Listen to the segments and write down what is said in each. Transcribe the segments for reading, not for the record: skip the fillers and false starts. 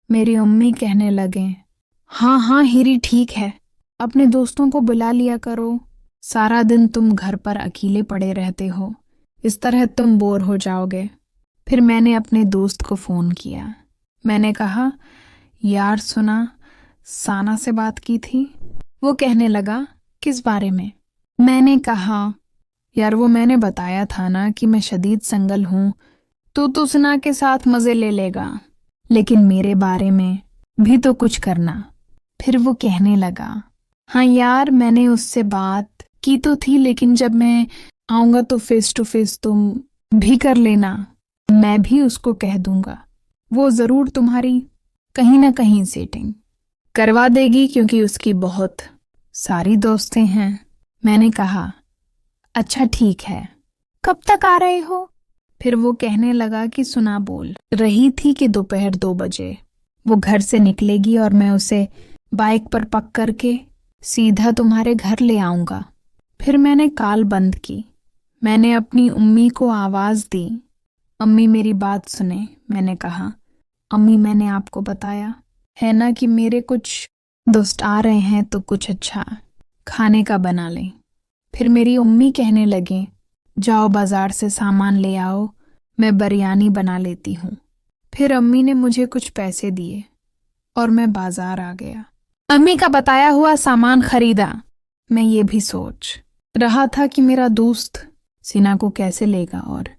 मेरी अम्मी कहने लगे, हाँ हाँ हिरी ठीक है, अपने दोस्तों को बुला लिया करो। सारा दिन तुम घर पर अकेले पड़े रहते हो, इस तरह तुम बोर हो जाओगे। फिर मैंने अपने दोस्त को फ़ोन किया। मैंने कहा, यार सुना, साना से बात की थी। वो कहने लगा, किस बारे में? मैंने कहा, यार वो मैंने बताया था ना कि मैं शदीद सिंगल हूँ, तो सना के साथ मज़े ले लेगा, लेकिन मेरे बारे में भी तो कुछ करना। फिर वो कहने लगा, हाँ यार मैंने उससे बात की तो थी, लेकिन जब मैं आऊँगा तो फेस टू फेस तुम भी कर लेना, मैं भी उसको कह दूंगा, वो ज़रूर तुम्हारी कहीं ना कहीं सेटिंग करवा देगी क्योंकि उसकी बहुत सारी दोस्तें हैं। मैंने कहा, अच्छा ठीक है, कब तक आ रहे हो? फिर वो कहने लगा कि सुना बोल रही थी कि दोपहर 2 बजे वो घर से निकलेगी और मैं उसे बाइक पर पक करके सीधा तुम्हारे घर ले आऊंगा। फिर मैंने कॉल बंद की। मैंने अपनी अम्मी को आवाज़ दी, अम्मी मेरी बात सुने। मैंने कहा, अम्मी मैंने आपको बताया है ना कि मेरे कुछ दोस्त आ रहे हैं, तो कुछ अच्छा खाने का बना लें। फिर मेरी अम्मी कहने लगे, जाओ बाजार से सामान ले आओ, मैं बिरयानी बना लेती हूँ। फिर अम्मी ने मुझे कुछ पैसे दिए और मैं बाजार आ गया। अम्मी का बताया हुआ सामान खरीदा। मैं ये भी सोच रहा था कि मेरा दोस्त सीना को कैसे लेगा, और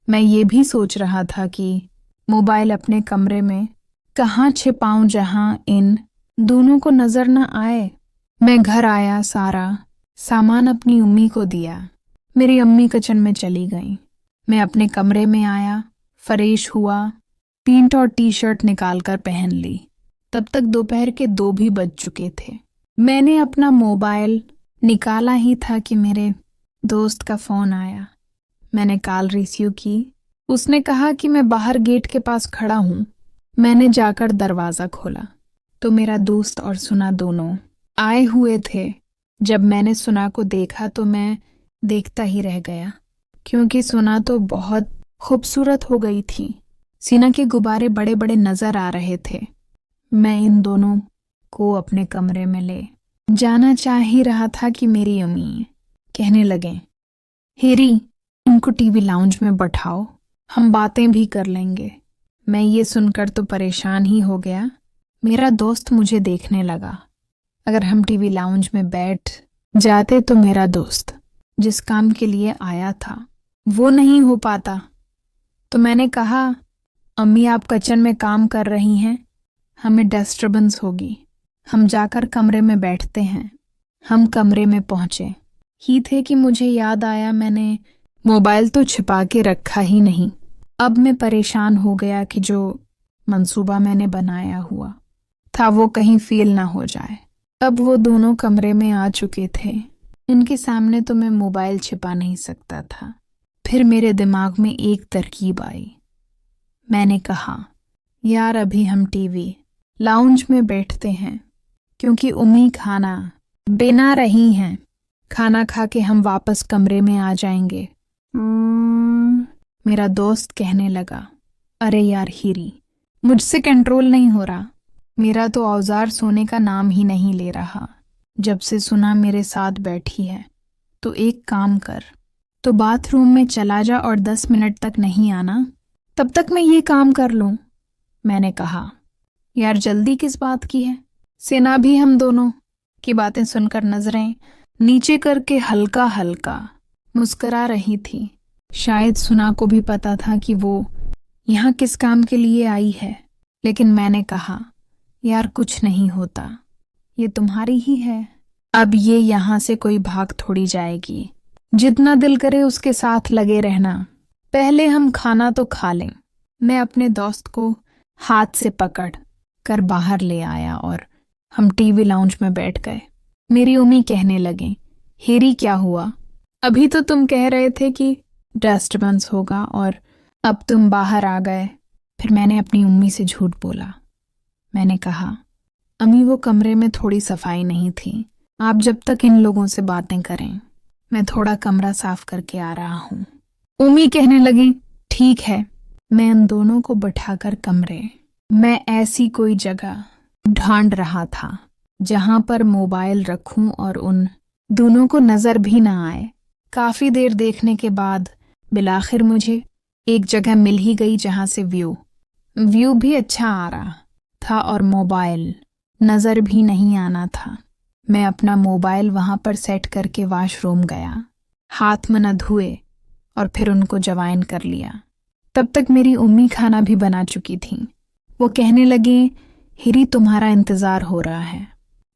मैं ये भी सोच रहा था कि मोबाइल अपने कमरे में कहाँ छिपाऊं जहां इन दोनों को नजर न आए। मैं घर आया, सारा सामान अपनी अम्मी को दिया। मेरी अम्मी किचन में चली गई। मैं अपने कमरे में आया, फ्रेश हुआ, पैंट और टी शर्ट निकाल कर पहन ली। तब तक दोपहर के 2 भी बज चुके थे। मैंने अपना मोबाइल निकाला ही था कि मेरे दोस्त का फ़ोन आया। मैंने कॉल रिसीव की। उसने कहा कि मैं बाहर गेट के पास खड़ा हूँ। मैंने जाकर दरवाज़ा खोला तो मेरा दोस्त और सुना दोनों आए हुए थे। जब मैंने सुना को देखा तो मैं देखता ही रह गया, क्योंकि सुना तो बहुत खूबसूरत हो गई थी। सीना के गुब्बारे बड़े बड़े नजर आ रहे थे। मैं इन दोनों को अपने कमरे में ले जाना चाह ही रहा था कि मेरी अम्मी कहने लगे, हेरी इनको टीवी लाउंज में बैठाओ, हम बातें भी कर लेंगे। मैं ये सुनकर तो परेशान ही हो गया। मेरा दोस्त मुझे देखने लगा। अगर हम टीवी लाउंज में बैठ जाते तो मेरा दोस्त जिस काम के लिए आया था वो नहीं हो पाता। तो मैंने कहा, अम्मी आप किचन में काम कर रही हैं, हमें डिस्टर्बेंस होगी, हम जाकर कमरे में बैठते हैं। हम कमरे में पहुंचे ही थे कि मुझे याद आया मैंने मोबाइल तो छिपा के रखा ही नहीं। अब मैं परेशान हो गया कि जो मंसूबा मैंने बनाया हुआ था वो कहीं फेल ना हो जाए। अब वो दोनों कमरे में आ चुके थे। इनके सामने तो मैं मोबाइल छिपा नहीं सकता था। फिर मेरे दिमाग में एक तरकीब आई। मैंने कहा, यार अभी हम टीवी लाउंज में बैठते हैं क्योंकि उम्मी खाना बना रही हैं। खाना खा के हम वापस कमरे में आ जाएंगे। मेरा दोस्त कहने लगा, अरे यार हीरी, मुझसे कंट्रोल नहीं हो रहा। मेरा तो औजार सोने का नाम ही नहीं ले रहा। जब से सुना मेरे साथ बैठी है तो एक काम कर, तो बाथरूम में चला जा और 10 मिनट तक नहीं आना, तब तक मैं ये काम कर लूं। मैंने कहा, यार जल्दी किस बात की है? सेना भी हम दोनों की बातें सुनकर नजरें नीचे करके हल्का हल्का मुस्करा रही थी। शायद सुना को भी पता था कि वो यहाँ किस काम के लिए आई है। लेकिन मैंने कहा, यार कुछ नहीं होता, ये तुम्हारी ही है। अब ये यहाँ से कोई भाग थोड़ी जाएगी। जितना दिल करे उसके साथ लगे रहना। पहले हम खाना तो खा लें। मैं अपने दोस्त को हाथ से पकड़ कर बाहर ले आया और हम टीवी लाउंज में बैठ गए। मेरी अम्मी कहने लगे, हेरी क्या हुआ? अभी तो तुम कह रहे थे कि डिस्टर्बेंस होगा और अब तुम बाहर आ गए। फिर मैंने अपनी अम्मी से झूठ बोला। मैंने कहा, अम्मी वो कमरे में थोड़ी सफाई नहीं थी, आप जब तक इन लोगों से बातें करें, मैं थोड़ा कमरा साफ करके आ रहा हूँ। अम्मी कहने लगी, ठीक है। मैं इन दोनों को बैठाकर कमरे मैं ऐसी कोई जगह ढूंढ रहा था जहां पर मोबाइल रखूं और उन दोनों को नजर भी ना आए। काफी देर देखने के बाद बिलाखिर मुझे एक जगह मिल ही गई जहां से व्यू भी अच्छा आ रहा था और मोबाइल नजर भी नहीं आना था। मैं अपना मोबाइल वहां पर सेट करके वॉशरूम गया, हाथ में न धोए और फिर उनको जवाइन कर लिया। तब तक मेरी उम्मी खाना भी बना चुकी थी। वो कहने लगे, हिरी तुम्हारा इंतजार हो रहा है,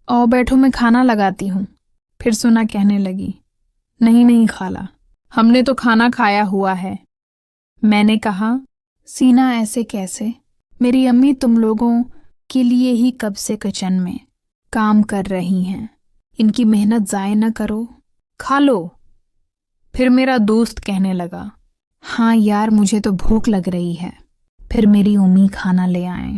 आओ बैठो मैं खाना लगाती हूँ। फिर सुना कहने लगी, नहीं नहीं खाला, हमने तो खाना खाया हुआ है। मैंने कहा, सीना ऐसे कैसे, मेरी अम्मी तुम लोगों के लिए ही कब से किचन में काम कर रही हैं, इनकी मेहनत ज़ाय न करो, खा लो। फिर मेरा दोस्त कहने लगा, हाँ यार मुझे तो भूख लग रही है। फिर मेरी उम्मी खाना ले आए,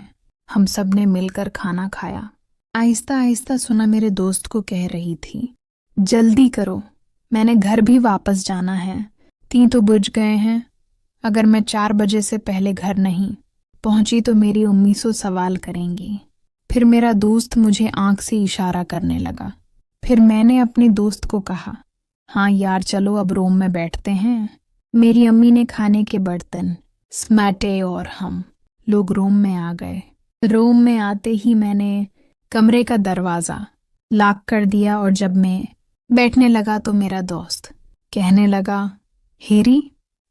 हम सब ने मिलकर खाना खाया। आहिस्ता आहिस्ता सुना मेरे दोस्त को कह रही थी, जल्दी करो, मैंने घर भी वापस जाना है, 3 तो बज गए हैं। अगर मैं 4 बजे से पहले घर नहीं पहुंची तो मेरी उम्मी से सवाल करेंगी। फिर मेरा दोस्त मुझे आंख से इशारा करने लगा। फिर मैंने अपने दोस्त को कहा, हाँ यार चलो अब रूम में बैठते हैं। मेरी अम्मी ने खाने के बर्तन स्मैटे और हम लोग रूम में आ गए। रूम में आते ही मैंने कमरे का दरवाज़ा लॉक कर दिया और जब मैं बैठने लगा तो मेरा दोस्त कहने लगा, हेरी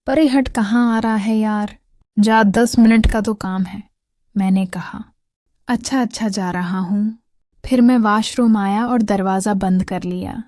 परे हट, कहाँ आ रहा है यार, जा 10 मिनट का तो काम है। मैंने कहा, अच्छा अच्छा जा रहा हूँ। फिर मैं वॉशरूम आया और दरवाज़ा बंद कर लिया।